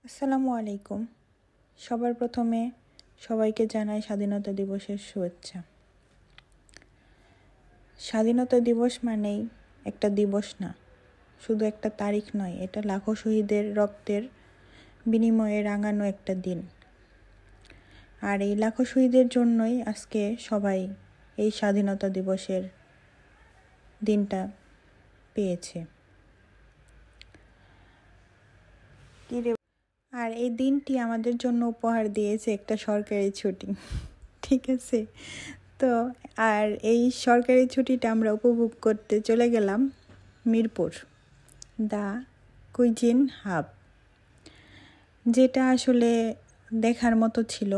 আসসালামু আলাইকুম। সবার প্রথমে সবাইকে জানাই স্বাধীনতা দিবসের শুভেচ্ছা। স্বাধীনতা দিবস মানেই একটা দিবস না, শুধু একটা তারিখ নয়, এটা লাখো শহীদের রক্তের বিনিময়ে রাঙানো একটা দিন। আর এই লাখো শহীদের জন্যই আজকে সবাই এই স্বাধীনতা দিবসের দিনটা পেয়েছে। আর এই দিনটি আমাদের জন্য উপহার দিয়েছে একটা সরকারি ছুটি, ঠিক আছে? তো আর এই সরকারি ছুটিটা আমরা উপভোগ করতে চলে গেলাম মিরপুর, দ্য কুইজিন হাব, যেটা আসলে দেখার মতো ছিল।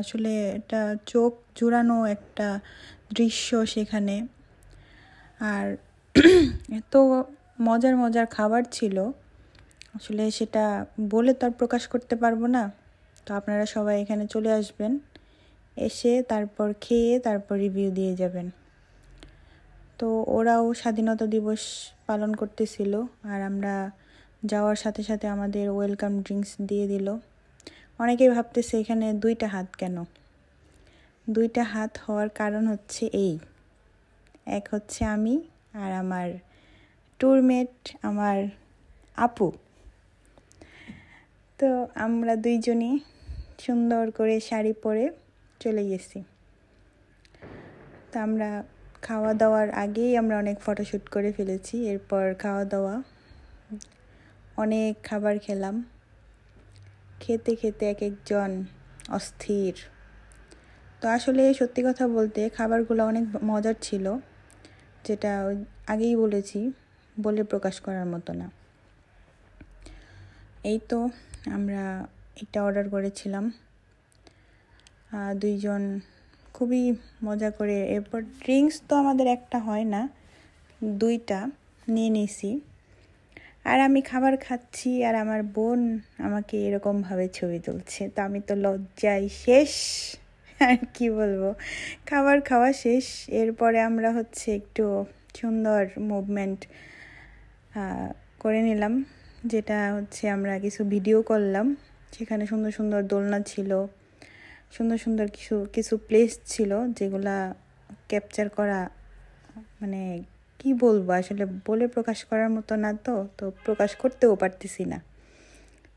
আসলে এটা চোখ জুড়ানো একটা দৃশ্য সেখানে। আর এত মজার মজার খাবার ছিল, আসলে সেটা বলে তো আর প্রকাশ করতে পারবো না। তো আপনারা সবাই এখানে চলে আসবেন, এসে তারপর খেয়ে তারপর রিভিউ দিয়ে যাবেন। তো ওরাও স্বাধীনতা দিবস পালন করতেছিল, আর আমরা যাওয়ার সাথে সাথে আমাদের ওয়েলকাম ড্রিঙ্কস দিয়ে দিল। অনেকেই ভাবতেছে এখানে 2টা হাত কেন। 2টা হাত হওয়ার কারণ হচ্ছে এক হচ্ছে আমি আর আমার ট্যুরমেট, আমার আপু। তো আমরা দুইজনই সুন্দর করে শাড়ি পরে চলে গেছি। তো আমরা খাওয়া দাওয়ার আগেই আমরা অনেক ফটোশ্যুট করে ফেলেছি। এরপর খাওয়া দাওয়া, অনেক খাবার খেলাম। খেতে খেতে এক একজন অস্থির। তো আসলে সত্যি কথা বলতে খাবারগুলো অনেক মজার ছিল, যেটা আগেই বলেছি, বলে প্রকাশ করার মতো না। এই তো আমরা এটা অর্ডার করেছিলাম দুইজন, খুবই মজা করে। এরপর ড্রিঙ্কস তো আমাদের একটা হয় না, 2টা নিয়ে নিয়েছি। আর আমি খাবার খাচ্ছি আর আমার বোন আমাকে এরকমভাবে ছবি তুলছে। তো আমি তো লজ্জায় শেষ, আর কি বলবো। খাবার খাওয়া শেষ, এরপরে আমরা একটু সুন্দর মুভমেন্ট করে নিলাম, যেটা আমরা কিছু ভিডিও করলাম। সেখানে সুন্দর সুন্দর দোলনা ছিল, সুন্দর সুন্দর কিছু প্লেস ছিল, যেগুলা ক্যাপচার করা মানে কি বলবো, আসলে বলে প্রকাশ করার মতো না। তো প্রকাশ করতেও পারতেছি না।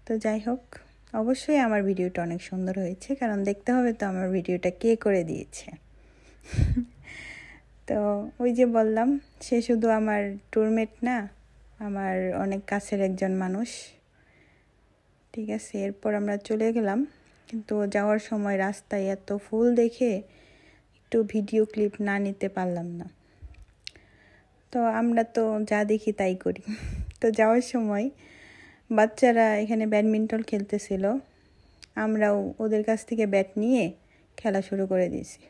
তো যাই হোক, অবশ্যই আমার ভিডিওটা অনেক সুন্দর হয়েছে, কারণ দেখতে হবে তো আমার ভিডিওটা কে করে দিয়েছে। তো ওই যে বললাম, সে শুধু আমার ট্যুরমেট না, আমার অনেক কাছের একজন মানুষ, ঠিক আছে? এরপর আমরা চলে গেলাম, কিন্তু যাওয়ার সময় রাস্তায় এত ফুল দেখে একটু ভিডিও ক্লিপ না নিতে পারলাম না। তো আমরা তো যা দেখি তাই করি। তো যাওয়ার সময় বাচ্চারা এখানে ব্যাডমিন্টন খেলতেছিল, আমরাও ওদের কাছ থেকে ব্যাট নিয়ে খেলা শুরু করে দিয়েছি।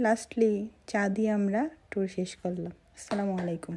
লাস্টলি চা দিয়ে আমরা ট্যুর শেষ করলাম। আসসালামু আলাইকুম।